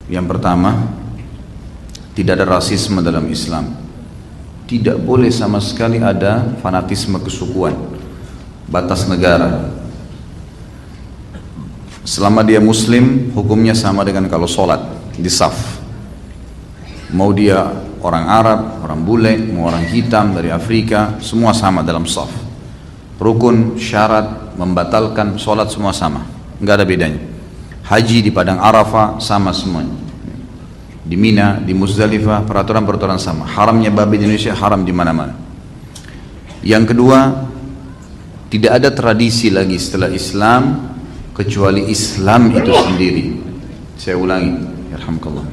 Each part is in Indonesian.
Yang pertama, tidak ada rasisme dalam Islam. Tidak boleh sama sekali ada fanatisme kesukuan, batas negara. Selama dia muslim, hukumnya sama dengan kalau sholat di saf. Mau dia orang Arab, orang bule, mau orang hitam dari Afrika, semua sama dalam saf. Rukun, syarat, membatalkan sholat semua sama, nggak ada bedanya. Haji di Padang Arafah sama semuanya. Di Mina, di Muzdalifah, peraturan-peraturan sama. Haramnya babi di Indonesia haram di mana-mana. Yang kedua, tidak ada tradisi lagi setelah Islam kecuali Islam itu sendiri. Saya ulangi, yarhamkallah.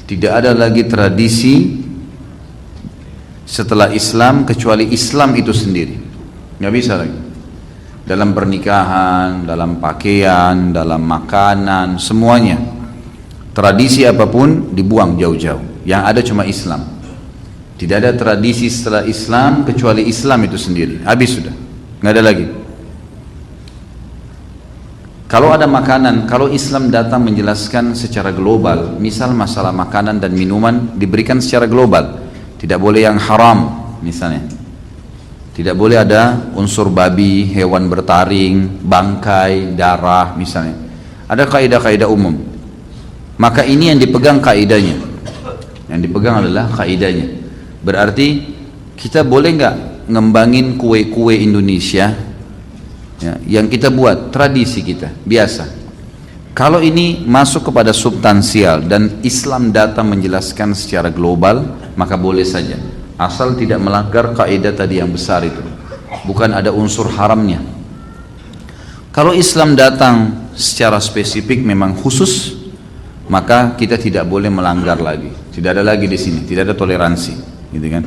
Tidak ada lagi tradisi setelah Islam kecuali Islam itu sendiri. Nggak bisa lagi. Dalam pernikahan, dalam pakaian, dalam makanan, semuanya. Tradisi apapun dibuang jauh-jauh. Yang ada cuma Islam. Tidak ada tradisi setelah Islam kecuali Islam itu sendiri. Habis sudah, nggak ada lagi. Kalau ada makanan, kalau Islam datang menjelaskan secara global, misal masalah makanan dan minuman diberikan secara global. Tidak boleh yang haram, misalnya. Tidak boleh ada unsur babi, hewan bertaring, bangkai, darah, misalnya. Ada kaidah-kaidah umum. Maka ini yang dipegang kaidahnya. Yang dipegang adalah kaidahnya. Berarti kita boleh nggak ngembangin kue-kue Indonesia ya, yang kita buat, tradisi kita, biasa. Kalau ini masuk kepada substansial dan Islam datang menjelaskan secara global, maka boleh saja. Asal tidak melanggar kaidah tadi yang besar itu. Bukan ada unsur haramnya. Kalau Islam datang secara spesifik memang khusus, maka kita tidak boleh melanggar lagi. Tidak ada lagi di sini, tidak ada toleransi, gitu kan?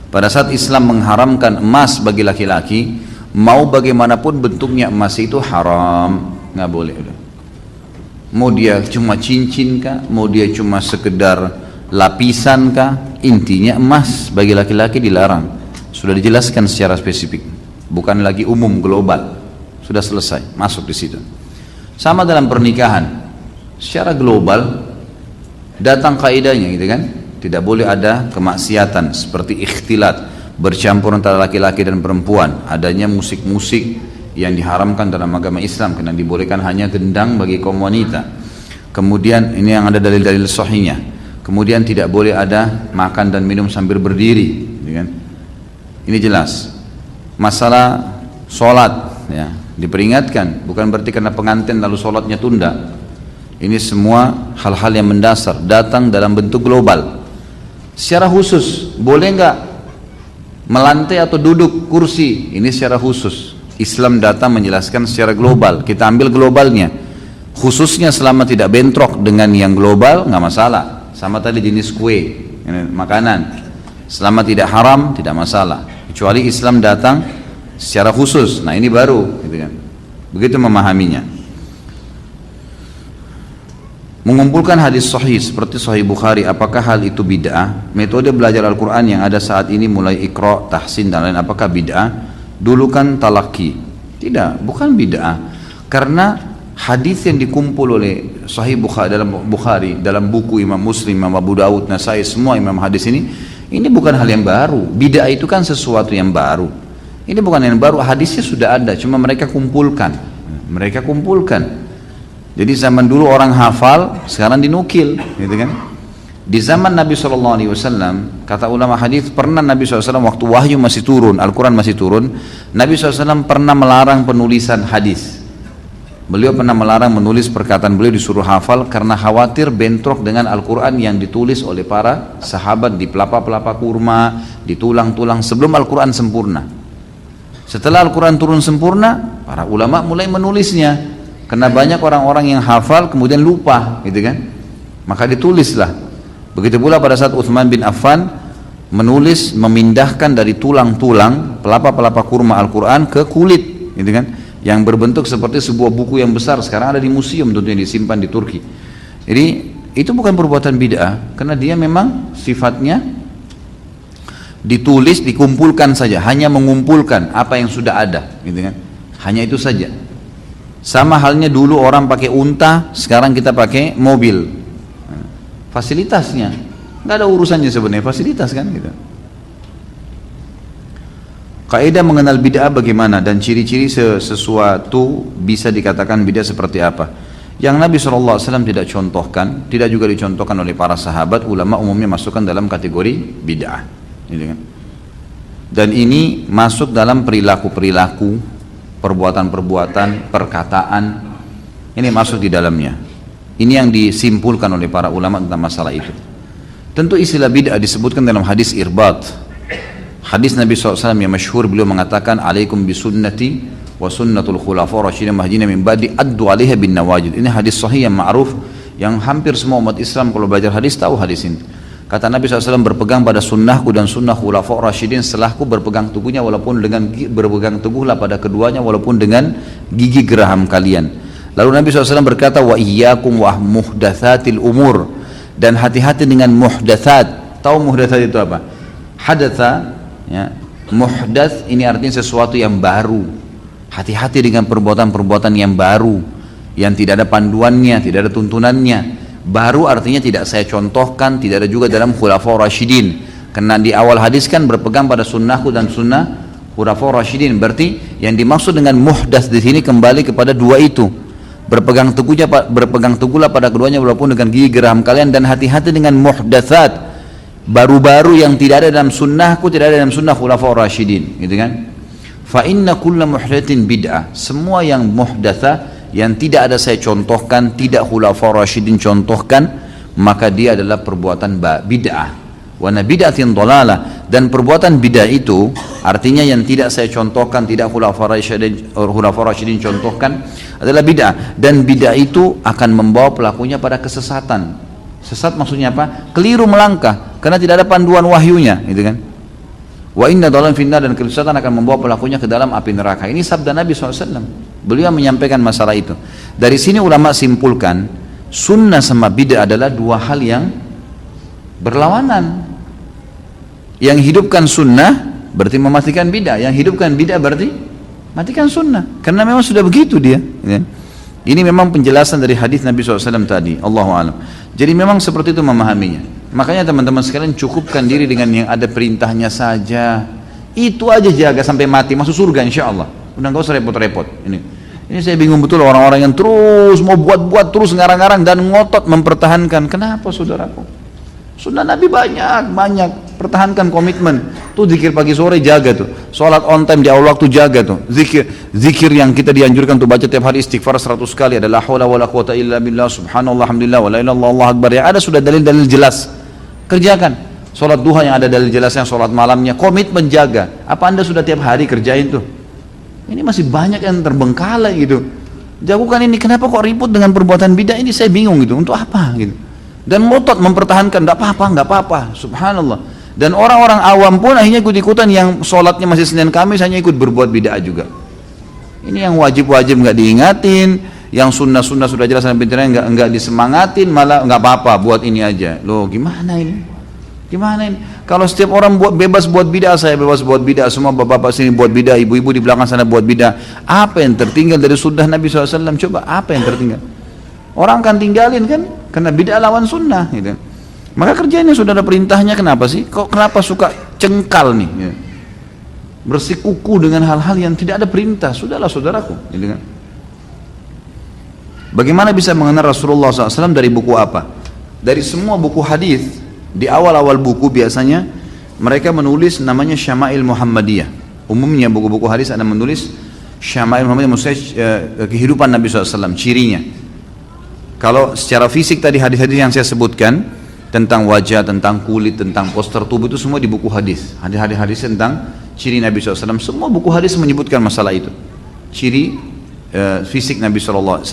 Pada saat Islam mengharamkan emas bagi laki-laki, mau bagaimanapun bentuknya emas itu haram, nggak boleh. Udah. Mau dia cuma cincin kah, mau dia cuma sekedar lapisan kah, intinya emas bagi laki-laki dilarang. Sudah dijelaskan secara spesifik, bukan lagi umum global. Sudah selesai, masuk di situ. Sama dalam pernikahan. Secara global datang kaidahnya, gitu kan? Tidak boleh ada kemaksiatan seperti ikhtilat, bercampur antara laki-laki dan perempuan. Adanya musik-musik yang diharamkan dalam agama Islam karena dibolehkan hanya gendang bagi kaum wanita. Kemudian ini yang ada dalil-dalil sahihnya. Kemudian tidak boleh ada makan dan minum sambil berdiri, gitu kan? Ini jelas. Masalah sholat ya, diperingatkan, bukan berarti karena pengantin lalu sholatnya tunda. Ini semua hal-hal yang mendasar datang dalam bentuk global. Secara khusus, boleh nggak melantai atau duduk kursi? Ini secara khusus. Islam datang menjelaskan secara global. Kita ambil globalnya. Khususnya selama tidak bentrok dengan yang global, nggak masalah. Sama tadi jenis kue, makanan. Selama tidak haram, tidak masalah. Kecuali Islam datang secara khusus. Nah ini baru, gitu kan? Begitu memahaminya. Mengumpulkan hadis sahih seperti Sahih Bukhari, apakah hal itu bid'ah? Metode belajar Al-Quran yang ada saat ini mulai Iqra, Tahsin dan lain, apakah bid'ah? Dulu kan talaki. Tidak, bukan bid'ah. Karena hadis yang dikumpul oleh Sahih Bukhari dalam buku Imam Muslim, Imam Abu Dawud, Nasai, semua imam hadis ini bukan hal yang baru. Bid'ah itu kan sesuatu yang baru. Ini bukan yang baru, hadisnya sudah ada, cuma mereka kumpulkan. Jadi zaman dulu orang hafal, sekarang dinukil, gitu kan? Di zaman Nabi SAW, kata ulama hadis, pernah Nabi SAW waktu wahyu masih turun, Al-Quran masih turun, Nabi SAW pernah melarang penulisan hadis. Beliau pernah melarang menulis perkataan beliau, disuruh hafal karena khawatir bentrok dengan Al-Quran yang ditulis oleh para sahabat di pelapa-pelapa kurma, di tulang-tulang sebelum Al-Quran sempurna. Setelah Al-Quran turun sempurna, para ulama mulai menulisnya. Karena banyak orang-orang yang hafal kemudian lupa, gitu kan? Maka ditulislah. Begitu pula pada saat Utsman bin Affan menulis, memindahkan dari tulang-tulang pelapa-pelapa kurma Al-Quran ke kulit, gitu kan? Yang berbentuk seperti sebuah buku yang besar. Sekarang ada di museum tentunya, disimpan di Turki. Jadi itu bukan perbuatan bid'ah, karena dia memang sifatnya ditulis, dikumpulkan saja, hanya mengumpulkan apa yang sudah ada, gitu kan? Hanya itu saja. Sama halnya dulu orang pakai unta, sekarang kita pakai mobil. fasilitasnya. Nggak ada urusannya sebenarnya, fasilitas kan gitu. Kaidah mengenal bid'ah bagaimana dan ciri-ciri sesuatu bisa dikatakan bid'ah seperti apa. Yang Nabi SAW tidak contohkan, tidak juga dicontohkan oleh para sahabat, ulama umumnya masukkan dalam kategori bid'ah. Gitu kan? Dan ini masuk dalam perilaku-perilaku, perbuatan-perbuatan, perkataan, ini masuk di dalamnya. Ini yang disimpulkan oleh para ulama tentang masalah itu. Tentu istilah bid'ah disebutkan dalam hadis Irbat. Hadis Nabi SAW yang masyhur, beliau mengatakan, alaikum bisunnati wa sunnatul khulafa rasyidin mahdiyina min ba'di addu 'alaiha bin nawajid. Ini hadis sahih yang ma'ruf, yang hampir semua umat Islam kalau belajar hadis tahu hadis ini. Kata Nabi SAW, berpegang pada sunnahku dan sunnah khulafa rasyidin setelahku, berpegang teguhnya walaupun dengan berpegang teguhlah pada keduanya walaupun dengan gigi geraham kalian. Lalu Nabi SAW berkata, wa iyyakum wa muhdatsatil umur, dan hati-hati dengan muhdatsat. Tahu muhdatsat itu apa? Hadatsa, ya. Muhdats ini artinya sesuatu yang baru. Hati-hati dengan perbuatan-perbuatan yang baru, yang tidak ada panduannya, tidak ada tuntunannya. Baru artinya tidak saya contohkan, tidak ada juga dalam khulafa rasyidin. Karena di awal hadis kan berpegang pada sunnahku dan sunnah khulafa rasyidin. Berarti yang dimaksud dengan muhdats di sini kembali kepada dua itu. Berpegang teguhlah pada keduanya walaupun dengan gigi geraham kalian, dan hati-hati dengan muhdatsat, baru-baru yang tidak ada dalam sunnahku, tidak ada dalam sunnah khulafa rasyidin, gitu kan? Fa inna kulla muhdatsin bid'ah, semua yang muhdatsa, yang tidak ada saya contohkan, tidak khulafa rasyidin contohkan, maka dia adalah perbuatan bid'ah. Wa bid'atin dhalalah, dan perbuatan bid'ah itu artinya yang tidak saya contohkan, tidak khulafa rasyidin contohkan, adalah bid'ah. Dan bid'ah itu akan membawa pelakunya pada kesesatan. Sesat maksudnya apa? Keliru melangkah karena tidak ada panduan wahyunya, gitu kan? Wa inna dhalalan finnar, dan kesesatan akan membawa pelakunya ke dalam api neraka. Ini sabda Nabi SAW. Beliau menyampaikan masalah itu. Dari sini ulama simpulkan, sunnah sama bid'ah adalah dua hal yang berlawanan. Yang hidupkan sunnah berarti mematikan bid'ah, yang hidupkan bid'ah berarti matikan sunnah, karena memang sudah begitu dia, ya. Ini memang penjelasan dari hadis Nabi SAW tadi, Allahu a'lam. Jadi memang seperti itu memahaminya. Makanya teman-teman sekalian, cukupkan diri dengan yang ada perintahnya saja, itu aja, jaga sampai mati, masuk surga insya Allah. Udah nggak usah repot-repot. Ini saya bingung betul orang-orang yang terus mau buat-buat, terus ngarang-ngarang dan ngotot mempertahankan. Kenapa saudaraku? Sunnah Nabi banyak, pertahankan komitmen. Tuh zikir pagi sore jaga tuh, sholat on time di awal waktu jaga tuh, zikir yang kita dianjurkan tuh baca tiap hari, istighfar 100 kali, ada la haula wala quwata illa billah, subhanallah, alhamdulillah, wala ilaha illallah, Allahu akbar. Ya ada sudah dalil-dalil jelas, kerjakan. Sholat duha yang ada dalil jelasnya, sholat malamnya, komitmen jaga. Apa Anda sudah tiap hari kerjain tuh? Ini masih banyak yang terbengkalai gitu. Jagokan ini, kenapa kok ribut dengan perbuatan bidah ini? Saya bingung gitu, untuk apa gitu. Dan ngotot mempertahankan, enggak apa-apa, subhanallah. Dan orang-orang awam pun akhirnya ikut-ikutan, yang sholatnya masih Senin Kamis hanya ikut berbuat bid'ah juga. Ini yang wajib-wajib enggak diingatin, yang sunnah-sunnah sudah jelas dan pintarnya enggak disemangatin, malah enggak apa-apa, buat ini aja. Loh, gimana ini? Gimana ini? Kalau setiap orang bebas buat bid'ah, saya bebas buat bid'ah, semua bapak-bapak sini buat bid'ah, ibu-ibu di belakang sana buat bid'ah, apa yang tertinggal dari sunnah Nabi SAW? Coba, apa yang tertinggal? Orang akan tinggalin kan, karena bid'ah lawan sunnah gitu. Maka kerjanya sudah ada perintahnya, kenapa sih? Kenapa suka cengkal nih gitu? Bersikuku dengan hal-hal yang tidak ada perintah? Sudahlah saudaraku gitu kan. Bagaimana bisa mengenal Rasulullah SAW dari buku apa? Dari semua buku hadis. Di awal-awal buku biasanya mereka menulis namanya Syama'il Muhammadiyah. Umumnya buku-buku hadis ada menulis Syama'il Muhammadiyah, maksudnya kehidupan Nabi SAW, cirinya. Kalau secara fisik tadi hadis-hadis yang saya sebutkan tentang wajah, tentang kulit, tentang postur tubuh, itu semua di buku hadis. Hadis-hadis tentang ciri Nabi SAW, semua buku hadis menyebutkan masalah itu, ciri fisik Nabi SAW.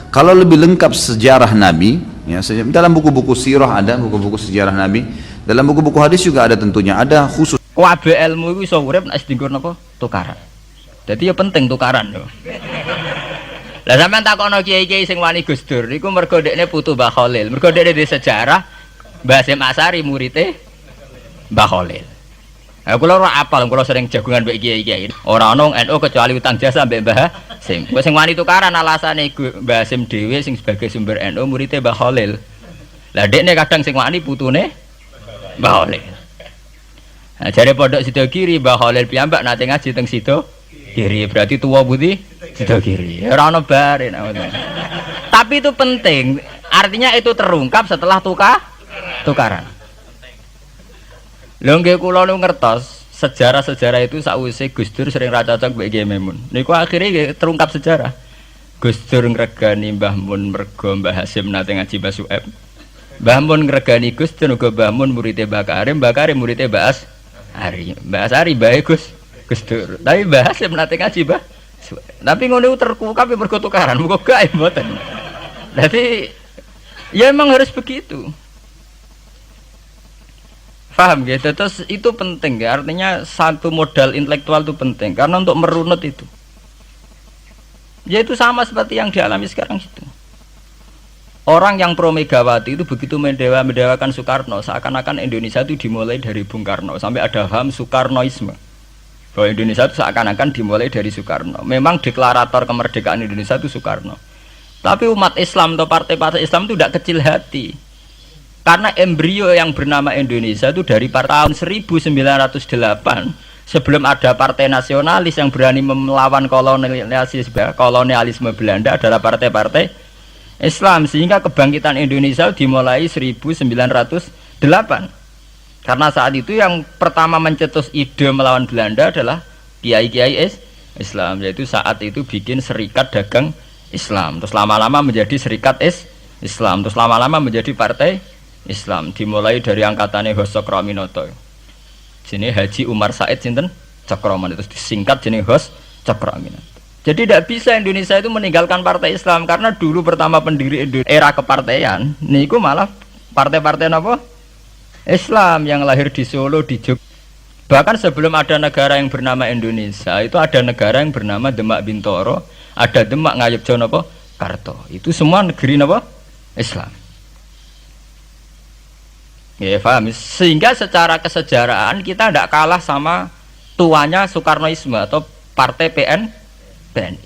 Kalau lebih lengkap sejarah Nabi, ya, dalam buku-buku sirah ada, buku-buku sejarah Nabi, dalam buku-buku hadis juga ada, tentunya ada khusus. Kabeh ilmu iku iso urip nek dienggo napa? Tukaran. Dadi ya penting tukaran lho. Lah sampean takono kiai-kiai sing wani Gus Dur niku mergo dekne putu Mbah Khalil. Mergo dekne di sejarah Mbah Hasyim Asy'ari murite Mbah Khalil. Kula ora apal, kula sering jagungan mbek kiai-kiai. Ora ono NU kecuali utang jasa mbek Mbah Hasyim. Kowe sing wani tukaran alasane Mbah Hasyim dhewe sing sebagai sumber NU murite Mbah Khalil. Lah dekne kadang sing wani putune Mbah Khalil. Nah, jare pondok Sido Kiri Mbah Khalil piyambak nate ngaji teng Sido Kiri, berarti tua putih Sido Kiri. Ora ono bare. Tapi itu penting, artinya itu terungkap setelah tukaran. Lho nggih kula nu ngertos sejarah-sejarah itu sakwise Gus Dur sering ra cocok mbek Kiai Memun. Niku akhirnya terungkap sejarah. Gus Dur ngregani Mbah Mun mergo Mbah Hasim nate ngaji Mbah Su'eb. Mbah Mun ngregani Gus Dur uga Mbah Mun muridé Mbah Karim, Mbah Karim muridé Mbah Asari. Mbah Asari bae Gus Dur. Tapi Mbah Hasim nate ngaji Mbah Su'eb. Tapi ngono terungkap mergo tukaran, muga gak mboten. Jadi ya emang harus begitu. Paham gitu, terus itu penting ya, artinya satu modal intelektual itu penting karena untuk merunut itu ya itu sama seperti yang dialami sekarang itu. Orang yang pro Megawati itu begitu mendewakan Soekarno, seakan-akan Indonesia itu dimulai dari Bung Karno, sampai ada ham Soekarnoisme bahwa Indonesia itu seakan-akan dimulai dari Soekarno. Memang deklarator kemerdekaan Indonesia itu Soekarno, tapi umat Islam atau partai-partai Islam itu tidak kecil hati. Karena embrio yang bernama Indonesia itu dari tahun 1908 sebelum ada partai nasionalis yang berani melawan kolonialisme Belanda adalah partai-partai Islam, sehingga kebangkitan Indonesia dimulai 1908. Karena saat itu yang pertama mencetus ide melawan Belanda adalah kiai-kiai Islam, yaitu saat itu bikin serikat dagang Islam, terus lama-lama menjadi serikat Islam, terus lama-lama menjadi partai Islam, dimulai dari angkatannya Hos Cokroaminoto. Sini Haji Umar Said sinten Cokroaminoto, itu disingkat jenis Hos Cokroaminoto. Jadi tidak bisa Indonesia itu meninggalkan partai Islam, karena dulu pertama pendiri era kepartaian niku malah partai-partai apa? Islam yang lahir di Solo, di Jogja. Bahkan sebelum ada negara yang bernama Indonesia, itu ada negara yang bernama Demak Bintoro, ada Demak Ngayogja napa? Karto. Itu semua negeri napa? Islam. Ya paham, sehingga secara kesejarahan kita tidak kalah sama tuanya Soekarnoisme atau partai PNI.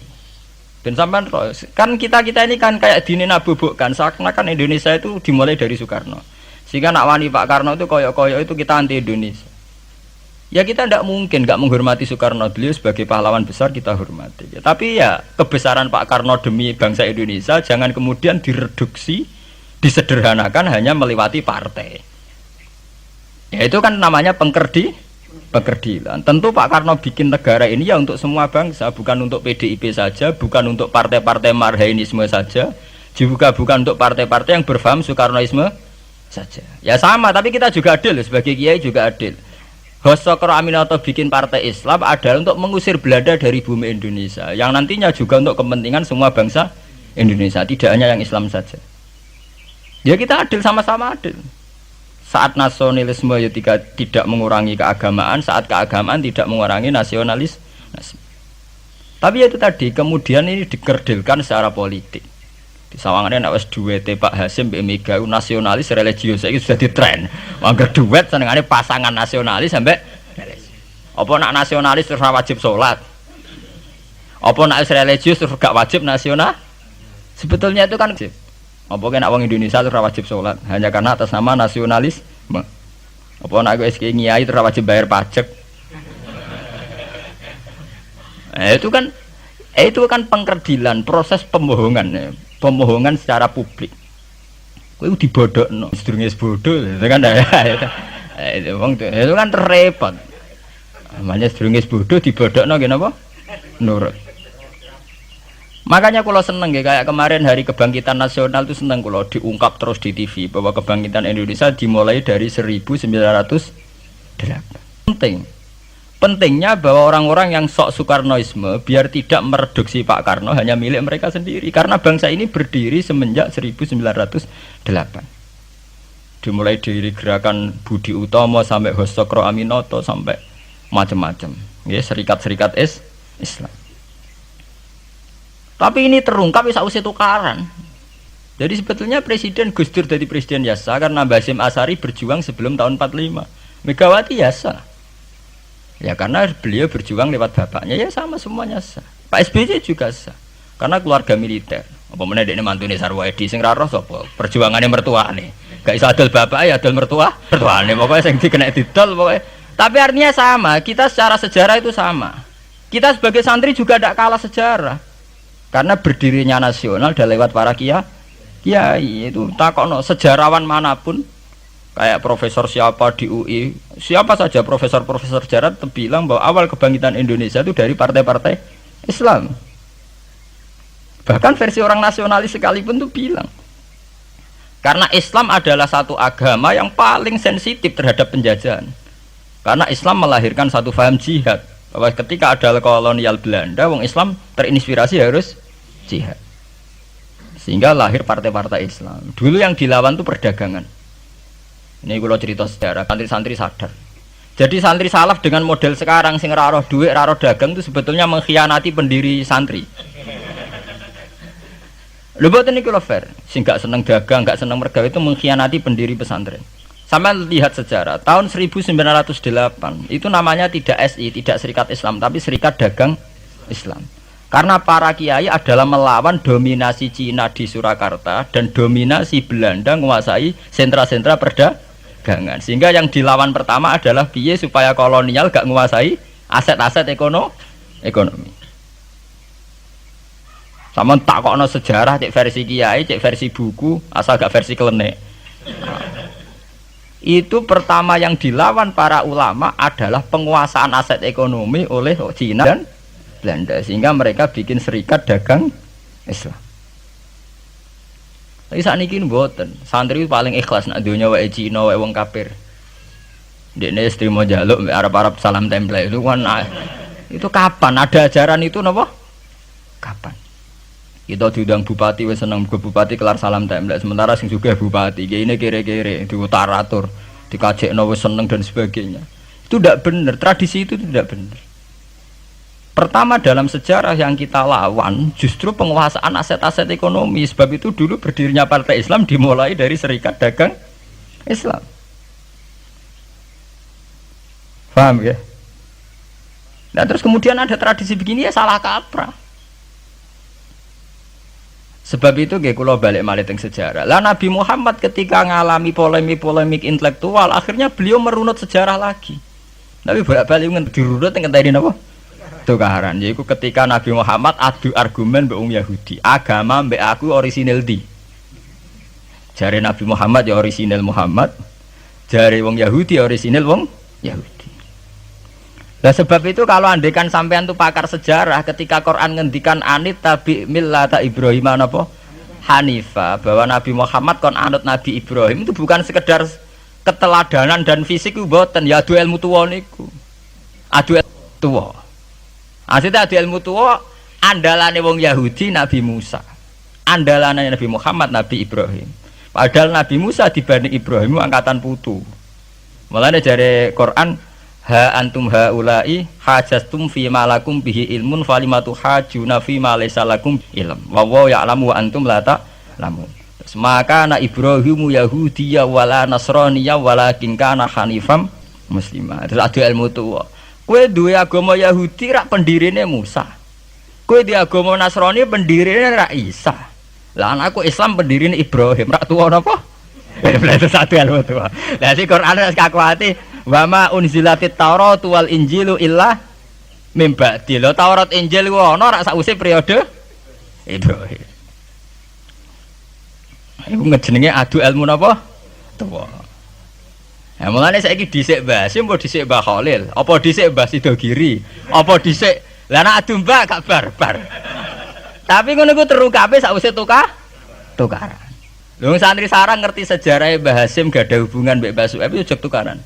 Dan sampai kan kita ini kan kayak dinabubukkan seakan-akan Indonesia itu dimulai dari Soekarno, sehingga nak wani Pak Karno itu koyok-koyok itu kita anti Indonesia. Ya kita tidak mungkin nggak menghormati Soekarno, beliau sebagai pahlawan besar kita hormati. Ya, tapi ya kebesaran Pak Karno demi bangsa Indonesia jangan kemudian direduksi, disederhanakan hanya melewati partai. Ya itu kan namanya pengkerdilan. Tentu Pak Karno bikin negara ini ya untuk semua bangsa, bukan untuk PDIP saja, bukan untuk partai-partai marhainisme saja, juga bukan untuk partai-partai yang berfaham Soekarnoisme saja. Ya sama, tapi kita juga adil, sebagai kiai juga adil. Hos Cokroaminoto bikin partai Islam adalah untuk mengusir Belanda dari bumi Indonesia, yang nantinya juga untuk kepentingan semua bangsa Indonesia, tidak hanya yang Islam saja. Ya kita adil, sama-sama adil. Saat nasionalisme ya tidak mengurangi keagamaan, saat keagamaan tidak mengurangi nasionalis. Tapi itu tadi kemudian ini dikerdilkan secara politik. Di sawangannya nak wis duwete Pak Hasim Mbak Mega nasionalis religius itu sudah ditren. Mangger duet senengane pasangan nasionalis sampai religius. Apa nak nasionalis terus wajib sholat? Apa nak religius terus gak wajib nasional? Sebetulnya itu kan apa kena wong Indonesia itu wajib sholat hanya karena atas nama nasionalisme. Apa nak gue SK Nyai itu wajib bayar pajak. Itu kan pengkerdilan, proses pembohongan, pembohongan secara publik. Kowe dibodokno, sedurunge bodoh, itu kan itu kan repot. Namanya sedurunge bodoh dibodokno ngene apa? Nurut. Makanya kalau seneng ya, kayak kemarin Hari Kebangkitan Nasional itu seneng kalau diungkap terus di TV bahwa kebangkitan Indonesia dimulai dari 1908. Pentingnya bahwa orang-orang yang sok Soekarnoisme biar tidak mereduksi Pak Karno hanya milik mereka sendiri, karena bangsa ini berdiri semenjak 1908. Dimulai dari gerakan Budi Utomo sampai Hos Cokroaminoto sampai macam-macam, ya serikat-serikat Islam. Tapi ini terungkap sausé tukaran. Jadi sebetulnya Presiden Gus Dur jadi presiden biasa karena Basim Asari berjuang sebelum tahun 45. Megawati biasa. Ya karena beliau berjuang lewat bapaknya, ya sama semuanya sah. Pak SBY juga sah. Karena keluarga militer. Apa meneh dekne mantune Sarwo Edi sing ra roh sapa? Perjuangannya mertuane. Gak iso adol bapak ya adol mertuane pokoknya sing dikena didol pokoknya. Tapi artinya sama, kita secara sejarah itu sama. Kita sebagai santri juga tidak kalah sejarah. Karena berdirinya nasional udah lewat para kiai itu takokno sejarawan manapun kayak profesor siapa di UI, siapa saja profesor-profesor sejarah bilang bahwa awal kebangkitan Indonesia itu dari partai-partai Islam. Bahkan versi orang nasionalis sekalipun tuh bilang karena Islam adalah satu agama yang paling sensitif terhadap penjajahan. Karena Islam melahirkan satu faham jihad bahwa ketika ada kolonial Belanda, wong Islam terinspirasi harus jihad. Sehingga lahir partai-partai Islam. Dulu yang dilawan itu perdagangan. Ini kalau cerita sejarah, santri-santri sadar. Jadi santri salaf dengan model sekarang sing raro duit, raro dagang itu sebetulnya mengkhianati pendiri santri. Lho boten niku lho fair. Sing gak seneng dagang, gak seneng mergawe itu mengkhianati pendiri pesantren. Sama lihat sejarah, tahun 1908 itu namanya tidak SI, tidak Serikat Islam, tapi Serikat Dagang Islam. Karena para kiai adalah melawan dominasi Cina di Surakarta dan dominasi Belanda menguasai sentra-sentra perdagangan. Sehingga yang dilawan pertama adalah piye supaya kolonial gak menguasai aset-aset ekonomi. Sama takokno sejarah cek versi kiai, cek versi buku, asal gak versi klenek. Itu pertama yang dilawan para ulama adalah penguasaan aset ekonomi oleh Cina dan Belanda sehingga mereka bikin Serikat Dagang Islam. Tapi saat ini mboten, santri paling ikhlas nak dunia wae Cina wae wong kafir. Dekne istri mau jaluk Arab-Arab salam tempel itu kan itu kapan ada ajaran itu napa? Kapan? Kita diundang bupati wis seneng ke bupati kelar salam templek sementara sing juga bupati ini kere-kere diutaratur dikajekno wis seneng dan sebagainya. Itu tidak benar, tradisi itu tidak benar. Pertama dalam sejarah yang kita lawan justru penguasaan aset-aset ekonomi. Sebab itu dulu berdirinya partai Islam dimulai dari Serikat Dagang Islam. Paham ya? Nah terus kemudian ada tradisi begini ya salah kaprah. Sebab itu nggih kula balik malih teng sejarah. Lah Nabi Muhammad ketika ngalami polemik intelektual, akhirnya beliau merunut sejarah lagi. Tapi balik dirunut teng ngenteni napa? Tukaran. Yaiku ketika Nabi Muhammad adu argumen mbek wong Yahudi. Agama mbek aku orisinil di. Jare Nabi Muhammad ya orisinil Muhammad. Jare wong Yahudi orisinil wong Yahudi. Nah sebab itu kalau andekan sampean tuh pakar sejarah ketika Quran ngendikan anit tabi millata Ibrahim apa Hanifah bahwa Nabi Muhammad kon anut Nabi Ibrahim itu bukan sekedar keteladanan dan fisik ku mboten ya adu ilmu tuwa niku. Adu tuwa. Asite adu ilmu tuwa andalane wong Yahudi Nabi Musa. Andalane Nabi Muhammad Nabi Ibrahim. Padahal Nabi Musa dibanding Ibrahim angkatan putu. Mulane jare Quran ha antum haula'i hajastum fi ma lakum bihi ilmun falimatu hajuna fi ma laysa lakum ilm wa wa ya'lamu wa antum la ta'lamun. Maka na Ibrahimu Yahudiyya wala Nasraniyya walakin kana hanifam muslimah. Terus adu ilmu tuwa. Kowe duwe agama Yahudi rak pendirine Musa. Kowe di agama Nasrani pendirine rak Isa. Lah anakku Islam pendirine Ibrahim rak tuwa napa? Berarti satu ilmu tuwa. Lah si Quran wis kakuati wa ma unzilatit Taurat wal Injilu illa mim ba'di. Lho Taurat Injil ku ana rak sakwise periode Ibrahim. Iku ngejenenge adu ilmu napa? Tuwa. Ya mulane saiki dhisik Basim apa dhisik Mbah Khalil? Apa dhisik Mbah Sidogiri? Apa dhisik lah nek adu Mbah gak barbar. Tapi ngono iku terukape sakwise tukaran. Lho santri sarang ngerti sejarah Mbah Hasim gak ada hubungan mbek Mbah Su'aib itu tukaran.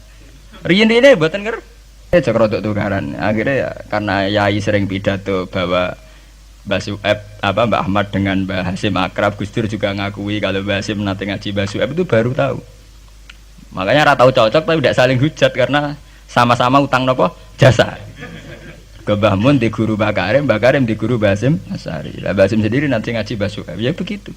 Riyen-riyen mboten ngerti cek rodok tukaran. Akhirnya ya karena yai sering pidato bahwa Mbah Su'aib Mbah Ahmad dengan Mbah Hasim akrab, Gus Dur juga ngakui kalau Mbah Hasim nanti ngaji Mbah Su'aib itu baru tahu. Makanya ora tahu cocok tapi tidak saling hujat karena sama-sama utang nopo jasa. Ke Mbah Mun di guru Mbah Karim di guru Mbah Hasim Asari. Lah Mbah Hasim sendiri nanti ngaji Mbah Su'aib. Ya begitu.